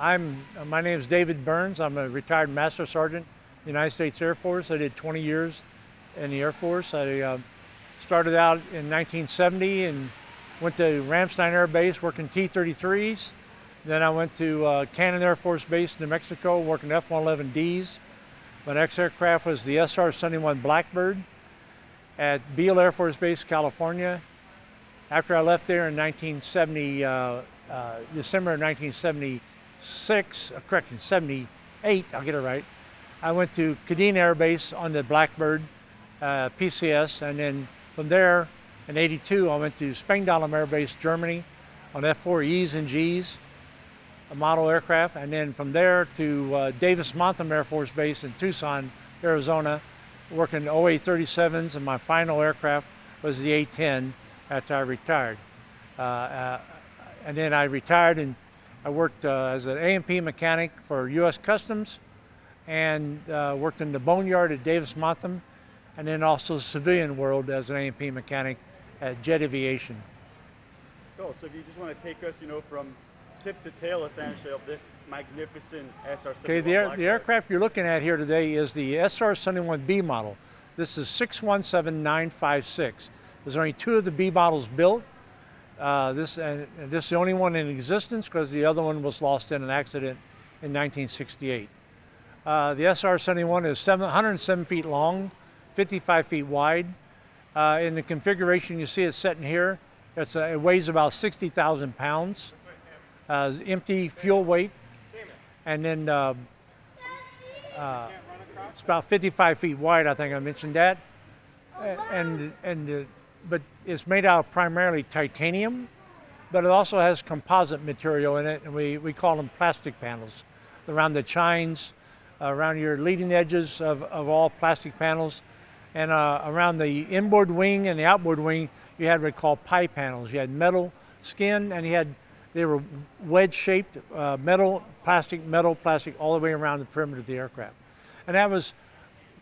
My name is David Burns. I'm a retired Master Sergeant, United States Air Force. I did 20 years in the Air Force. I started out in 1970 and went to Ramstein Air Base working T-33s. Then I went to Cannon Air Force Base, New Mexico, working F-111Ds. My next aircraft was the SR-71 Blackbird at Beale Air Force Base, California. After I left there in December of 1976, correction, 78, I'll get it right, I went to Kadena Air Base on the Blackbird PCS, and then from there in 82 I went to Spangdahlem Air Base, Germany on F-4Es and Gs, a model aircraft, and then from there to Davis-Monthan Air Force Base in Tucson, Arizona, working OA-37s, and my final aircraft was the A-10 after I retired. And then I retired and I worked as an A&P mechanic for U.S. Customs and worked in the boneyard at Davis-Monthan, and then also civilian world as an A&P mechanic at Jet Aviation. Cool, so if you just want to take us, from tip to tail essentially of this magnificent SR-71 Okay, the aircraft you're looking at here today is the SR-71B model. This is 617956. There's only 2 of the B models built. This is the only one in existence because the other one was lost in an accident in 1968. The SR-71 is 107 feet long, 55 feet wide. In the configuration you see it sitting here, it weighs about 60,000 pounds. Empty fuel weight, and then it's about 55 feet wide. I think I mentioned that, but it's made out of primarily titanium, but it also has composite material in it, and we call them plastic panels around the chines, around your leading edges of all plastic panels, and around the inboard wing and the outboard wing you had what we call pie panels. You had metal skin, and they were wedge-shaped, metal, plastic, all the way around the perimeter of the aircraft. And that was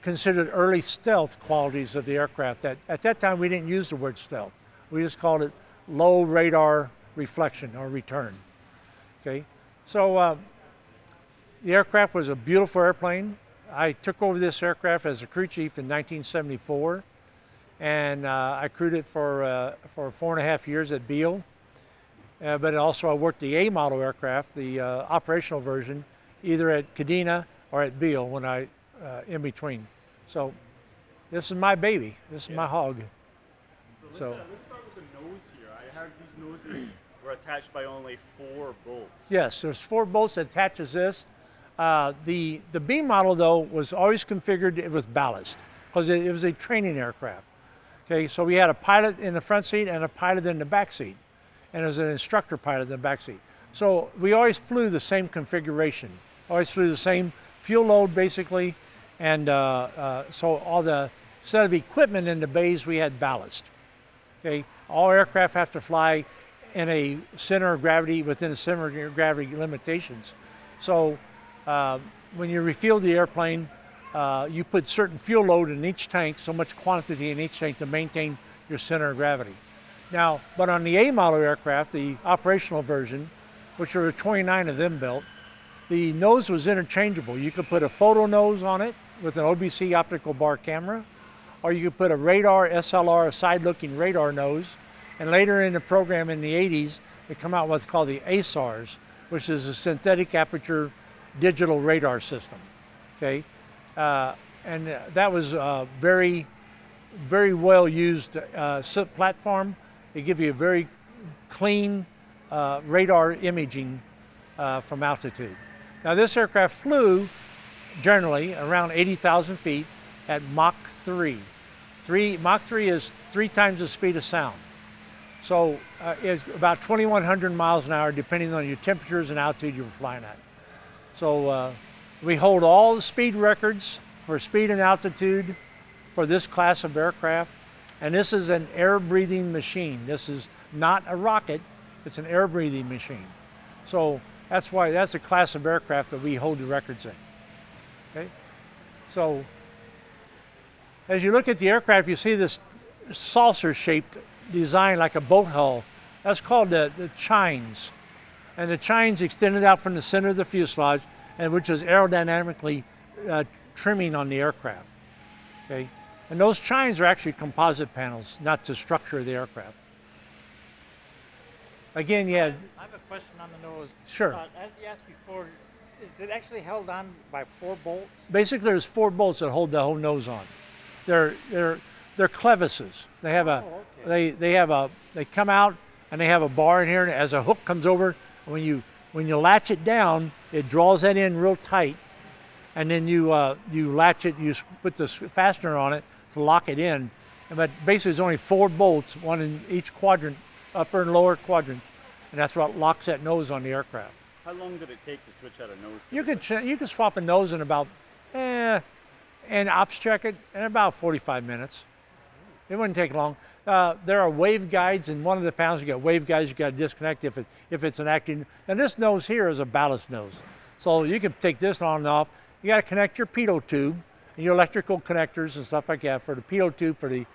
considered early stealth qualities of the aircraft. At that time, we didn't use the word stealth. We just called it low radar reflection or return. Okay, so the aircraft was a beautiful airplane. I took over this aircraft as a crew chief in 1974, and I crewed it for 4.5 years at Beale. But also I worked the A model aircraft, the operational version, either at Kadena or at Beale when in between. So this is my baby. This is my hog. So let's start with the nose here. I heard these noses were attached by only 4 bolts. Yes, there's 4 bolts that attaches this. The B model though was always configured with ballast because it was a training aircraft. Okay, so we had a pilot in the front seat and a pilot in the back seat, and there was an instructor pilot in the back seat. So we always flew the same configuration, always flew the same fuel load basically, and so all the set of equipment in the bays we had ballast. Okay, all aircraft have to fly in a center of gravity within the center of gravity limitations. So when you refuel the airplane, you put certain fuel load in each tank, so much quantity in each tank to maintain your center of gravity. Now, but on the A model aircraft, the operational version, which there were 29 of them built, the nose was interchangeable. You could put a photo nose on it with an OBC optical bar camera, or you could put a radar SLR, side-looking radar nose, and later in the program in the 80s, they come out with what's called the ASARs, which is a synthetic aperture digital radar system. Okay, and that was very well used platform. They give you a very clean radar imaging from altitude. Now this aircraft flew generally around 80,000 feet at Mach 3. Mach 3 is 3 times the speed of sound. So it's about 2,100 miles an hour depending on your temperatures and altitude you were flying at. So we hold all the speed records for speed and altitude for this class of aircraft. And this is an air-breathing machine. This is not a rocket, it's an air-breathing machine. So that's why that's a class of aircraft that we hold the records in. Okay? So as you look at the aircraft, you see this saucer-shaped design like a boat hull. That's called the chines. and the chines extended out from the center of the fuselage, and which was aerodynamically trimming on the aircraft. Okay, and those chines are actually composite panels, not the structure of the aircraft. Again, yeah. I have a question on the nose. Sure. As you asked before, is it actually held on by 4 bolts? Basically, there's 4 bolts that hold the whole nose on. They're clevises. They have a they come out and they have a bar in here, and as a hook comes over, when you latch it down, it draws that in real tight, and then you latch it. You put the fastener on it to lock it in. But basically, there's only 4 bolts, one in each quadrant, upper and lower quadrant, and that's what locks that nose on the aircraft. How long did it take to switch out a nose? You could swap a nose in about and ops check it in about 45 minutes. It wouldn't take long. There are wave guides in one of the panels. You got wave guides you got to disconnect if it's an acting. And this nose here is a ballast nose, so you can take this on and off. You got to connect your pitot tube and your electrical connectors and stuff like that for the pitot tube for the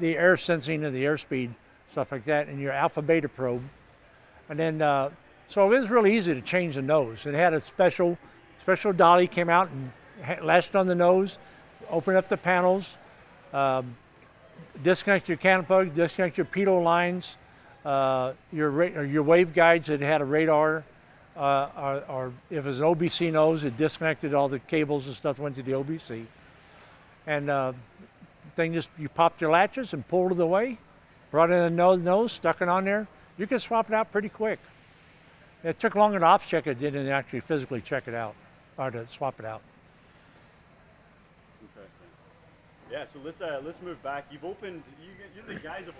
air sensing and the airspeed, stuff like that, and your alpha beta probe. And then, so it was really easy to change the nose. It had a special dolly came out and latched on the nose, open up the panels, disconnect your cannon plug, disconnect your pitot lines, your wave guides that had a radar, or if it was an OBC nose, it disconnected all the cables and stuff that went to the OBC. And thing just, you popped your latches and pulled it away, brought in the nose, stuck it on there. You can swap it out pretty quick. It took longer to ops check it than to actually physically check it out, or to swap it out. Yeah, so let's move back. You've opened. You the guys have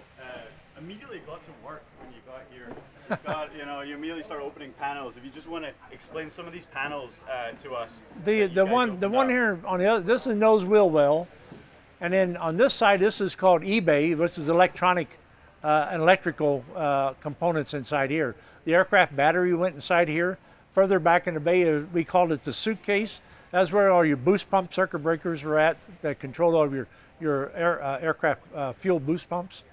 immediately got to work when you got here. You immediately start opening panels. If you just want to explain some of these panels to us. The one here on the other, this is nose wheel well, and then on this side, this is called eBay, which is electronic and electrical components inside here. The aircraft battery went inside here. Further back in the bay, we called it the suitcase. That's where all your boost pump circuit breakers are at that control all of your aircraft fuel boost pumps.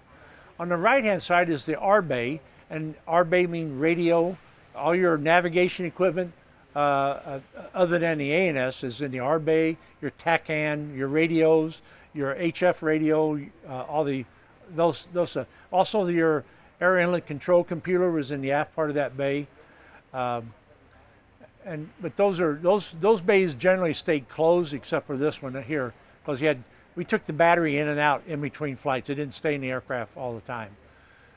On the right-hand side is the R bay, and R bay means radio. All your navigation equipment, other than the ANS, is in the R bay. Your TACAN, your radios, your HF radio, also your air inlet control computer was in the aft part of that bay. But those bays generally stayed closed except for this one here, because we took the battery in and out in between flights. It didn't stay in the aircraft all the time.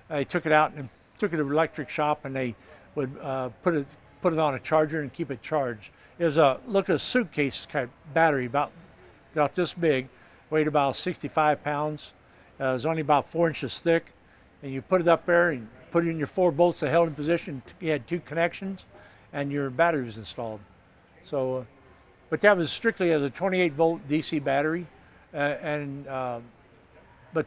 They took it out and took it to the electric shop, and they would put it on a charger and keep it charged. It was a suitcase kind of battery, about this big, weighed about 65 pounds. It was only about 4 inches thick, and you put it up there and put it in your 4 bolts that held in position. You had 2 connections, and your battery was installed. So, but that was strictly as a 28 volt DC battery, but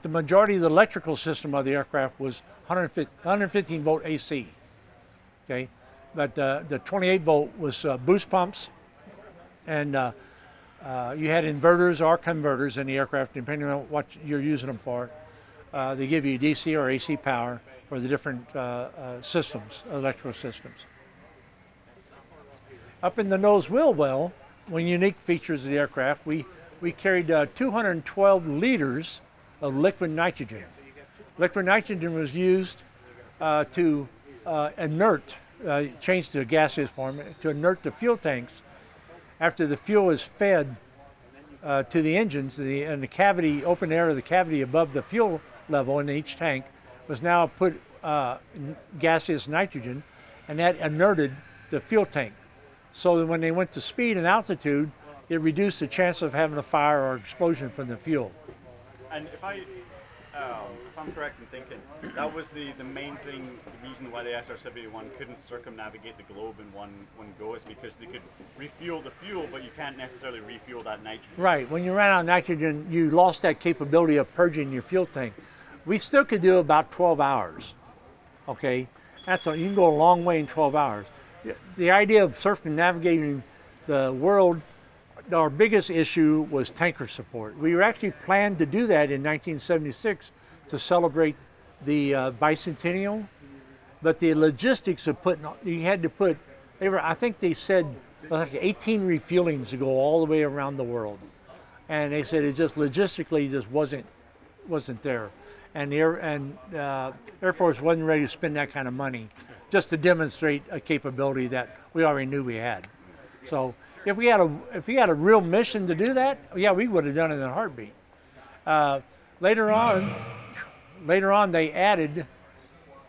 the majority of the electrical system of the aircraft was 115 volt AC. Okay, but the 28 volt was boost pumps, and you had inverters or converters in the aircraft depending on what you're using them for. They give you DC or AC power for the different systems, electrical systems. Up in the nose wheel well, one unique features of the aircraft, we carried 212 liters of liquid nitrogen. Liquid nitrogen was used to inert, change to a gaseous form, to inert the fuel tanks after the fuel is fed to the engines, and the cavity, open air of the cavity above the fuel level in each tank was now put gaseous nitrogen, and that inerted the fuel tank. So that when they went to speed and altitude, it reduced the chance of having a fire or explosion from the fuel. And if I'm correct in thinking, that was the main thing, the reason why the SR-71 couldn't circumnavigate the globe in one go, is because they could refuel the fuel, but you can't necessarily refuel that nitrogen. Right. When you ran out of nitrogen, you lost that capability of purging your fuel tank. We still could do about 12 hours. Okay, you can go a long way in 12 hours. The idea of circumnavigating the world, our biggest issue was tanker support. We were actually planned to do that in 1976 to celebrate the bicentennial, but the logistics of putting, you had to put, I think they said like 18 refuelings to go all the way around the world. And they said it just logistically just wasn't there. And the Air Force wasn't ready to spend that kind of money just to demonstrate a capability that we already knew we had. So if we had a real mission to do that, yeah, we would have done it in a heartbeat. Later on, they added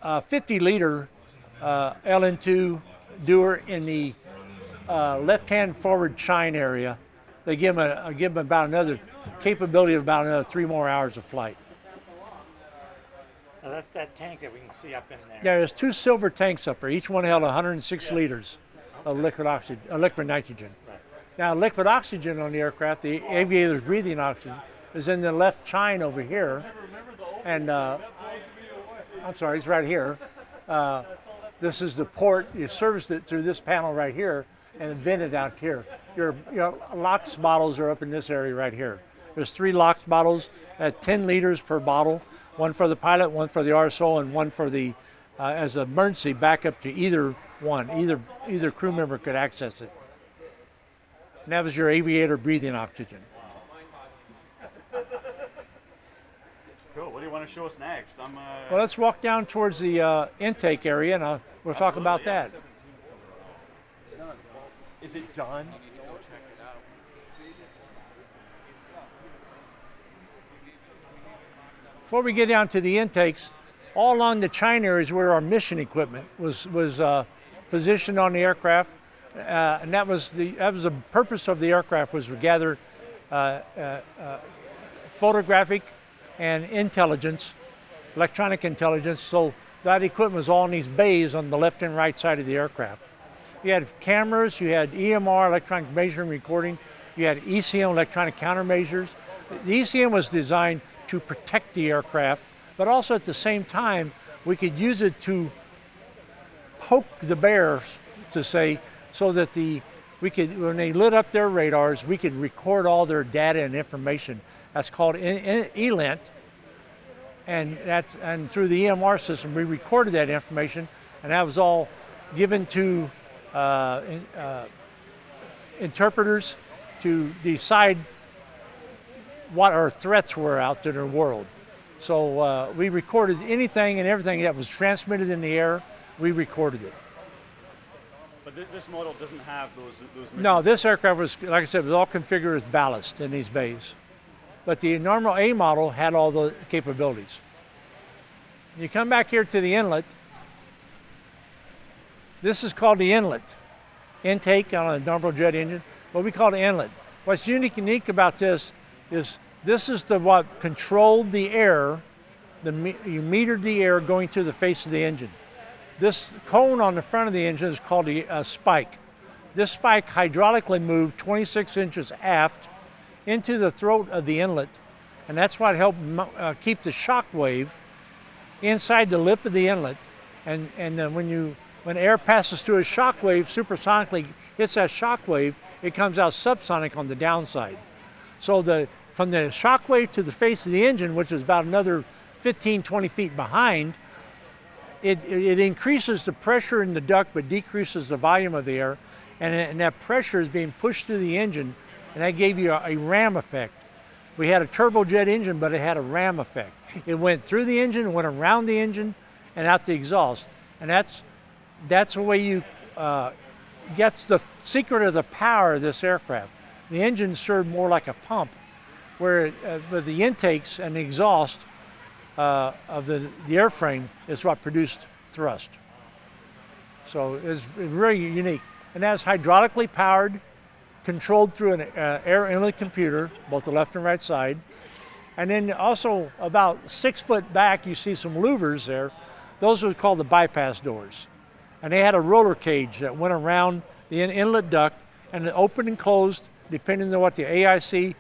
50-liter LN2 Doer in the left-hand forward chine area. They give them about another capability of about another 3 more hours of flight. Now that's that tank that we can see up in there. Yeah, there's 2 silver tanks up there. Each one held 106 liters of liquid nitrogen. Right. Now, liquid oxygen on the aircraft, the aviator's breathing oxygen, is in the left chine over here. And I'm sorry, it's right here. This is the port. You service it through this panel right here and vent it out here. Your LOX bottles are up in this area right here. There's 3 LOX bottles at 10 liters per bottle, one for the pilot, one for the RSO, and one for the as an emergency backup to either one. Either crew member could access it. And that was your aviator breathing oxygen. Cool. What do you want to show us next? Well, let's walk down towards the intake area, and we'll talk about that. Is it done? Before we get down to the intakes, all along the chine areas where our mission equipment was positioned on the aircraft, and that was the purpose of the aircraft, was to gather photographic and electronic intelligence. So that equipment was all in these bays on the left and right side of the aircraft. You had cameras, you had EMR, electronic measuring recording, you had ECM, electronic countermeasures. The ECM was designed to protect the aircraft, but also at the same time, we could use it to poke the bear, to say, so that when they lit up their radars, we could record all their data and information. That's called ELINT, and through the EMR system, we recorded that information, and that was all given to interpreters to decide what our threats were out there in the world. So we recorded anything and everything that was transmitted in the air, we recorded it. But this model doesn't have those No, this aircraft was, like I said, was all configured as ballast in these bays. But the normal A model had all the capabilities. You come back here to the inlet. This is called the inlet intake on a normal jet engine. What we call the inlet. What's unique about this is what controlled the air. You metered the air going to the face of the engine. This cone on the front of the engine is called a spike. This spike hydraulically moved 26 inches aft into the throat of the inlet, and that's what helped keep the shock wave inside the lip of the inlet. And when air passes through a shock wave, supersonically hits that shock wave, it comes out subsonic on the downside. So from the shock wave to the face of the engine, which is about another 15, 20 feet behind, it increases the pressure in the duct but decreases the volume of the air, and that pressure is being pushed through the engine, and that gave you a ram effect. We had a turbojet engine, but it had a ram effect. It went through the engine, went around the engine, and out the exhaust. And that's the way you gets the secret of the power of this aircraft. The engine served more like a pump, where the intakes and the exhaust of the airframe is what produced thrust. So it's very unique. And that's hydraulically powered, controlled through an air inlet computer, both the left and right side. And then also about 6 foot back, you see some louvers there. Those are called the bypass doors. And they had a roller cage that went around the inlet duct, and it opened and closed depending on what the AIC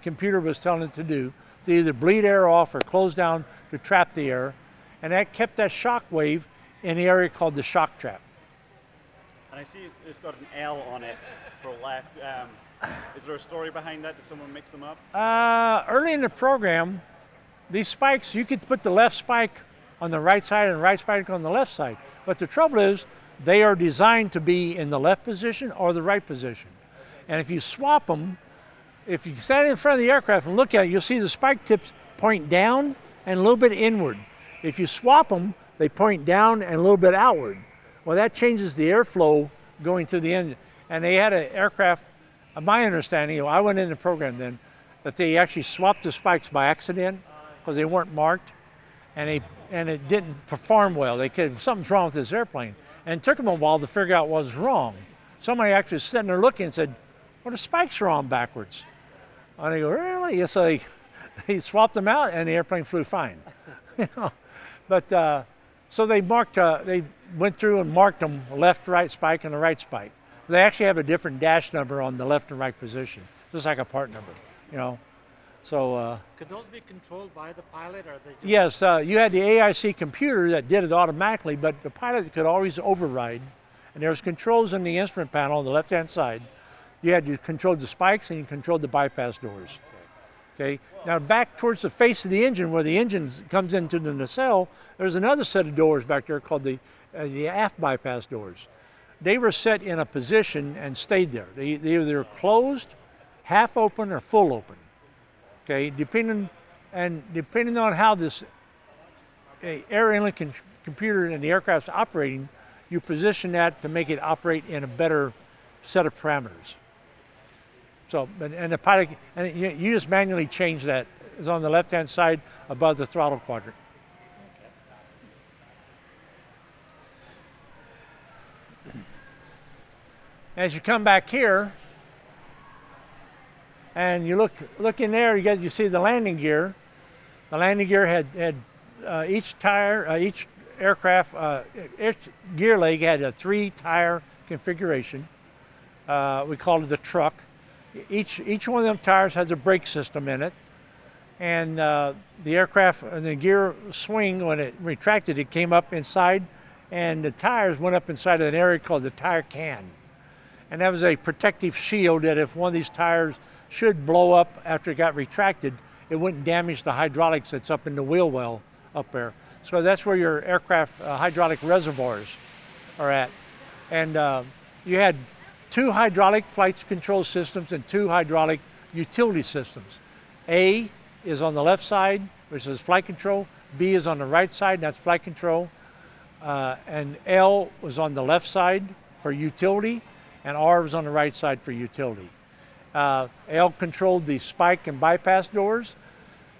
computer was telling it to do, to either bleed air off or close down to trap the air. And that kept that shock wave in the area called the shock trap. And I see it's got an L on it for left. Is there a story behind that? Did someone mix them up? Early in the program, these spikes, you could put the left spike on the right side and the right spike on the left side. But the trouble is, they are designed to be in the left position or the right position. And if you swap them, if you stand in front of the aircraft and look at it, you'll see the spike tips point down and a little bit inward. If you swap them, they point down and a little bit outward. Well, that changes the airflow going through the engine. And they had an aircraft, my understanding, I went in the program then, that they actually swapped the spikes by accident because they weren't marked, and it didn't perform well. Something's wrong with this airplane. And it took them a while to figure out what was wrong. Somebody actually sitting there looking and said, well, the spikes are on backwards. And they go, really? Yes, so they swapped them out and the airplane flew fine. You know? But so they went through and marked them left, right spike, and the right spike. They actually have a different dash number on the left and right position, just like a part number, you know. So could those be controlled by the pilot, or they just... Yes, you had the AIC computer that did it automatically, but the pilot could always override. And there's controls in the instrument panel on the left-hand side. You controlled the spikes and you controlled the bypass doors. Okay. Now back towards the face of the engine, where the engine comes into the nacelle, there's another set of doors back there called the aft bypass doors. They were set in a position and stayed there. They either closed, half open, or full open. Okay, depending on how this air inlet computer in the aircraft's operating, you position that to make it operate in a better set of parameters. So, and the pilot, and you just manually change that. It's on the left-hand side above the throttle quadrant. As you come back here, and you look in there, you see the landing gear. The landing gear had each aircraft, each gear leg had a 3-tire configuration. We called it the truck. Each one of them tires has a brake system in it, and the aircraft and the gear swing, when it retracted, it came up inside, and the tires went up inside of an area called the tire can. And that was a protective shield that if one of these tires should blow up after it got retracted, it wouldn't damage the hydraulics that's up in the wheel well up there. So that's where your aircraft hydraulic reservoirs are at. And you had 2 hydraulic flight control systems and 2 hydraulic utility systems. A is on the left side, which is flight control. B is on the right side, and that's flight control. And L was on the left side for utility, and R was on the right side for utility. L controlled the spike and bypass doors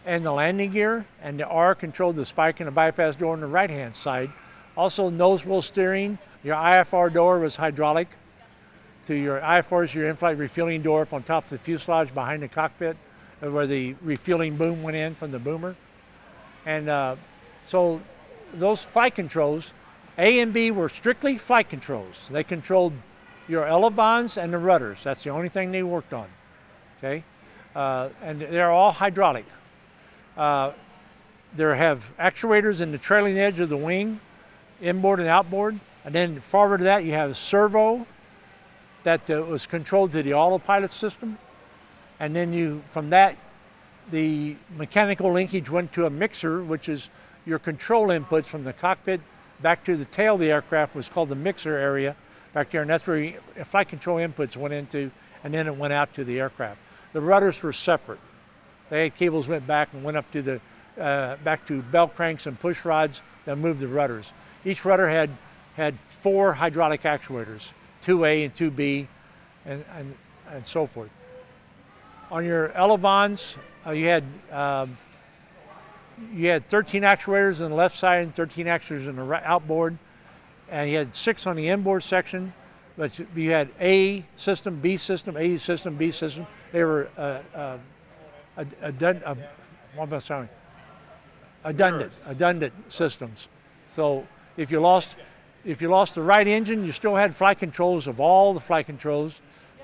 and the landing gear, and the R controlled the spike and the bypass door on the right-hand side. Also, nose wheel steering. Your IFR door was hydraulic. To your IFR is your in-flight refueling door up on top of the fuselage behind the cockpit, where the refueling boom went in from the boomer. And so those flight controls, A and B were strictly flight controls. They controlled your elevons and the rudders. That's the only thing they worked on. Okay, and they're all hydraulic. There have actuators in the trailing edge of the wing, inboard and outboard, and then forward to that you have a servo that was controlled to the autopilot system, and then from that the mechanical linkage went to a mixer, which is your control inputs from the cockpit back to the tail of the aircraft was called the mixer area back there, and that's where flight control inputs went into, and then it went out to the aircraft. The rudders were separate. They had cables went back and went up to the back to belt cranks and push rods that moved the rudders. Each rudder had 4 hydraulic actuators, 2A and 2B, and so forth. On your elevons, you had 13 actuators on the left side and 13 actuators on the right outboard, and you had 6 on the inboard section. But you had A system, B system, A system, B system. They were redundant systems. So if you lost the right engine, you still had flight controls of all the flight controls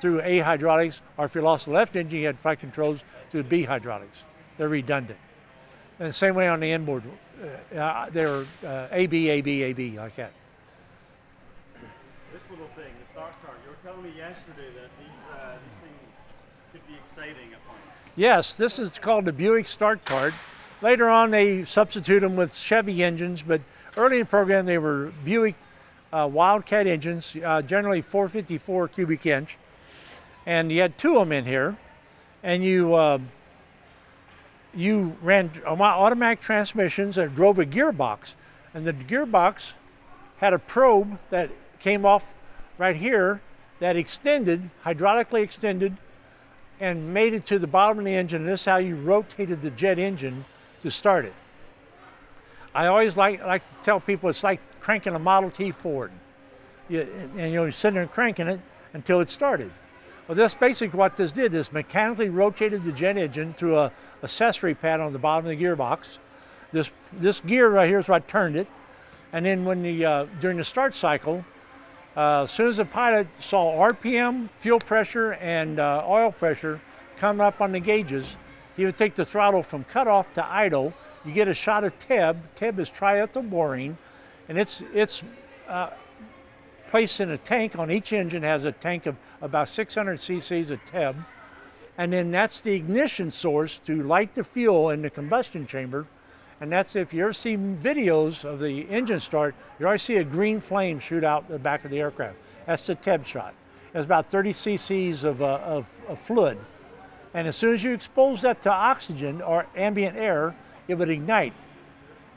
through A hydraulics, or if you lost the left engine, you had flight controls through B hydraulics. They're redundant. And the same way on the inboard, they were AB, AB, AB, like that. This little thing, the start chart, you were telling me yesterday that these things could be exciting at points. Yes, this is called the Buick start card. Later on, they substitute them with Chevy engines, but early in the program, they were Buick Wildcat engines, generally 454 cubic inch. And you had two of them in here, and you ran automatic transmissions and drove a gearbox. And the gearbox had a probe that came off right here that extended, hydraulically extended, and made it to the bottom of the engine. And this is how you rotated the jet engine to start it. I always like to tell people it's like cranking a Model T Ford. You're sitting there cranking it until it started. Well, that's basically what this did. This mechanically rotated the jet engine through a accessory pad on the bottom of the gearbox. This gear right here is what turned it. And then when during the start cycle, as soon as the pilot saw RPM, fuel pressure, and oil pressure come up on the gauges, he would take the throttle from cutoff to idle. You get a shot of TEB. TEB is triethyl borane, and it's placed in a tank. On each engine has a tank of about 600 cc's of TEB, and then that's the ignition source to light the fuel in the combustion chamber. And that's, if you ever see videos of the engine start, you always see a green flame shoot out the back of the aircraft. That's the TEB shot. It's about 30 cc's of fluid. And as soon as you expose that to oxygen or ambient air, it would ignite.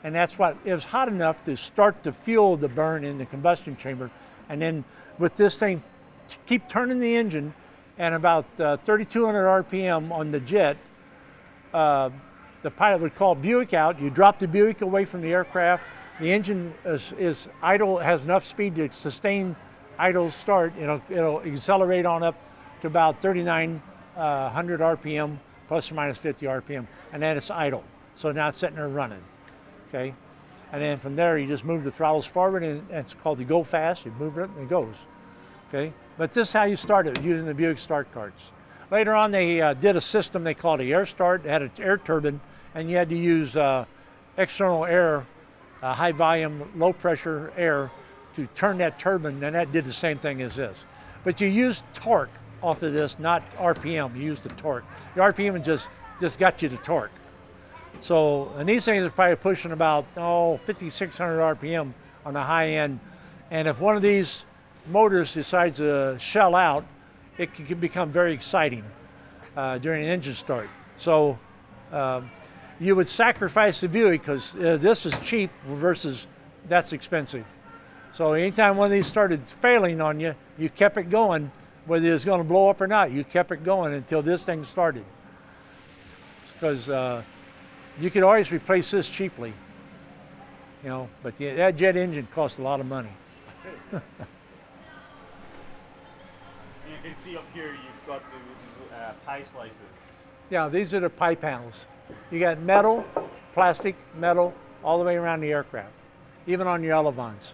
And that's what, it was hot enough to start to fuel the burn in the combustion chamber. And then with this thing, keep turning the engine, and about 3,200 RPM on the jet, the pilot would call Buick out. You drop the Buick away from the aircraft. The engine is idle, has enough speed to sustain idle start. It'll accelerate on up to about 3,900 RPM, plus or minus 50 RPM, and then it's idle. So now it's sitting there running, okay? And then from there, you just move the throttles forward, and it's called the go fast. You move it and it goes, okay? But this is how you start it, using the Buick start carts. Later on, they did a system they called the air start. It had an air turbine, and you had to use external air, high volume, low pressure air to turn that turbine, and that did the same thing as this. But you used torque off of this, not RPM. You used the torque. The RPM just got you the torque. So, and these things are probably pushing about 5,600 RPM on the high end. And if one of these motors decides to shell out, it can become very exciting during an engine start. So you would sacrifice the Buick because this is cheap versus that's expensive. So anytime one of these started failing on you, you kept it going, whether it was going to blow up or not. You kept it going until this thing started. Because you could always replace this cheaply, but that jet engine costs a lot of money. You can see up here you've got these pie slices. Yeah, these are the pie panels. You got metal, plastic, metal, all the way around the aircraft, even on your elevons.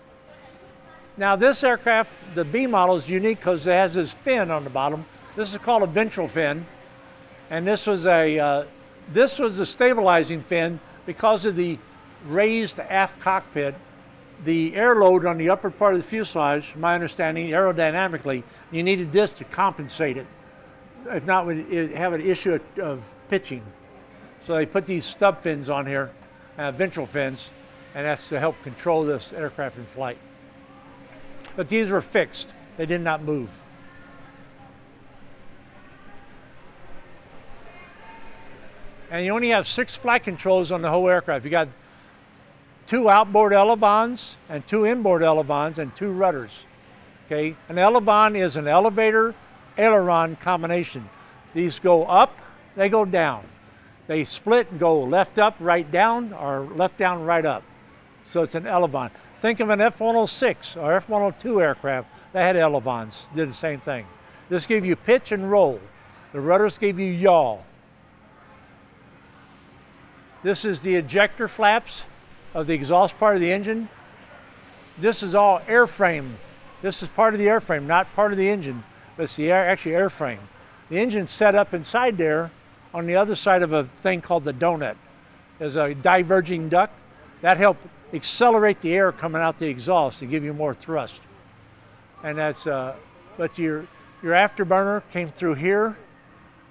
Now this aircraft, the B model, is unique because it has this fin on the bottom. This is called a ventral fin, and this was a stabilizing fin because of the raised aft cockpit. The air load on the upper part of the fuselage, my understanding, aerodynamically, you needed this to compensate it. If not, it have an issue of pitching. So they put these stub fins on here, ventral fins, and that's to help control this aircraft in flight. But these were fixed. They did not move. And you only have 6 flight controls on the whole aircraft. You got 2 outboard elevons and 2 inboard elevons and 2 rudders. Okay, an elevon is an elevator aileron combination. These go up, they go down. They split and go left up, right down, or left down, right up. So it's an elevon. Think of an F-106 or F-102 aircraft that had elevons, did the same thing. This gave you pitch and roll. The rudders gave you yaw. This is the ejector flaps of the exhaust part of the engine. This is all airframe. This is part of the airframe, not part of the engine, but it's the actually airframe. The engine's set up inside there on the other side of a thing called the donut. There's a diverging duct. That helped accelerate the air coming out the exhaust to give you more thrust. And that's, but your afterburner came through here.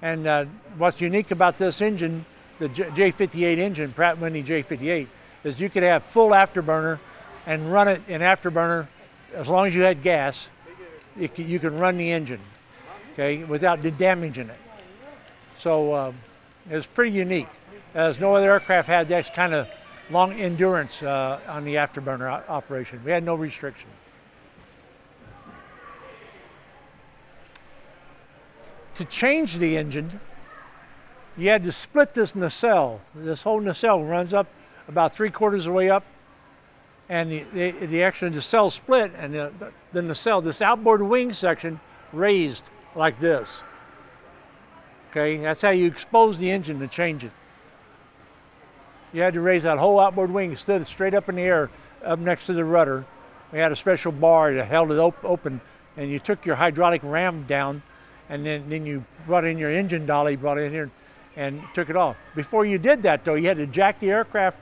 And what's unique about this engine, the J58 engine, Pratt & Whitney J58, is you could have full afterburner and run it in afterburner as long as you had gas. You can run the engine, okay, without damaging it. So it was pretty unique, as no other aircraft had that kind of long endurance on the afterburner operation. We had no restriction. To change the engine, you had to split this nacelle. This whole nacelle runs up about 3/4 of the way up, and the actual nacelle split, and the nacelle, this outboard wing section, raised like this. Okay, that's how you expose the engine to change it. You had to raise that whole outboard wing, stood straight up in the air, up next to the rudder. We had a special bar that held it open, and you took your hydraulic ram down, and then you brought in your engine dolly, brought it in here, and took it off. Before you did that, though, you had to jack the aircraft.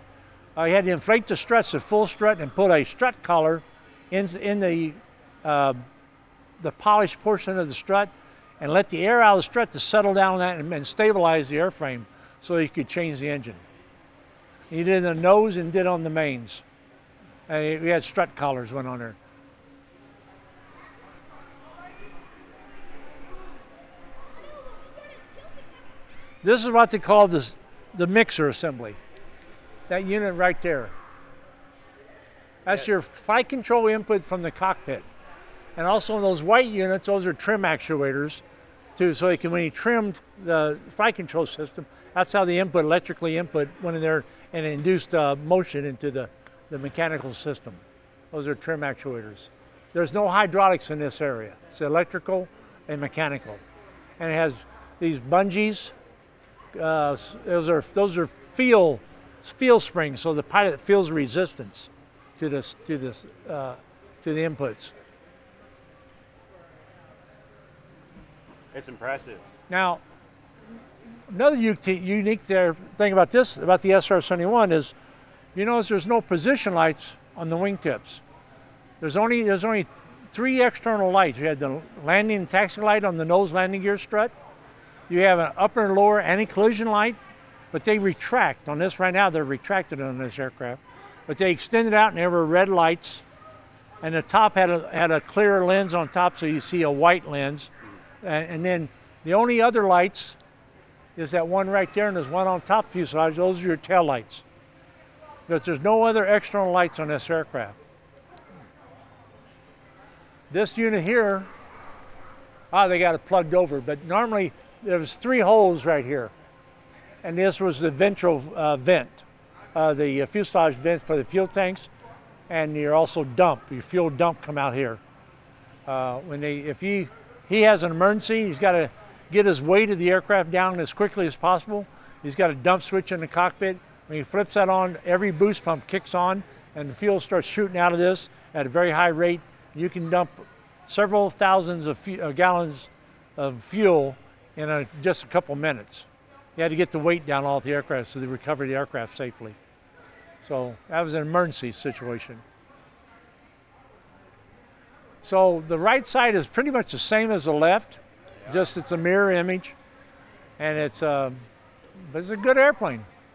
You had to inflate the struts to full strut and put a strut collar in the polished portion of the strut, and let the air out of the strut to settle down on that and stabilize the airframe so you could change the engine. You did the nose and did on the mains. And we had strut collars went on there. This is what they call the mixer assembly. That unit right there. That's your flight control input from the cockpit. And also those white units, those are trim actuators too. So you can, when you trimmed the flight control system, that's how the input, electrically input, went in there and induced motion into the mechanical system. Those are trim actuators. There's no hydraulics in this area. It's electrical and mechanical. And it has these bungees. Those are feel springs, so the pilot feels resistance to the inputs. It's impressive. Now, another unique thing about the SR-71 is, you notice there's no position lights on the wingtips. There's only 3 external lights. You have the landing and taxi light on the nose landing gear strut. You have an upper and lower anti-collision light, but they retract. On this right now, they're retracted on this aircraft. But they extended out and there were red lights. And the top had a clear lens on top, so you see a white lens. And then the only other lights is that one right there, and there's one on top fuselage. Those are your tail lights. But there's no other external lights on this aircraft. This unit here, they got it plugged over, but normally there was 3 holes right here. And this was the ventral vent, the fuselage vent for the fuel tanks, and your fuel dump come out here. If he has an emergency, he's got to get his weight of the aircraft down as quickly as possible. He's got a dump switch in the cockpit. When he flips that on, every boost pump kicks on, and the fuel starts shooting out of this at a very high rate. You can dump several thousands of gallons of fuel in just a couple minutes. You had to get the weight down off the aircraft so they recover the aircraft safely. So that was an emergency situation. So the right side is pretty much the same as the left, just it's a mirror image, and but it's a good airplane.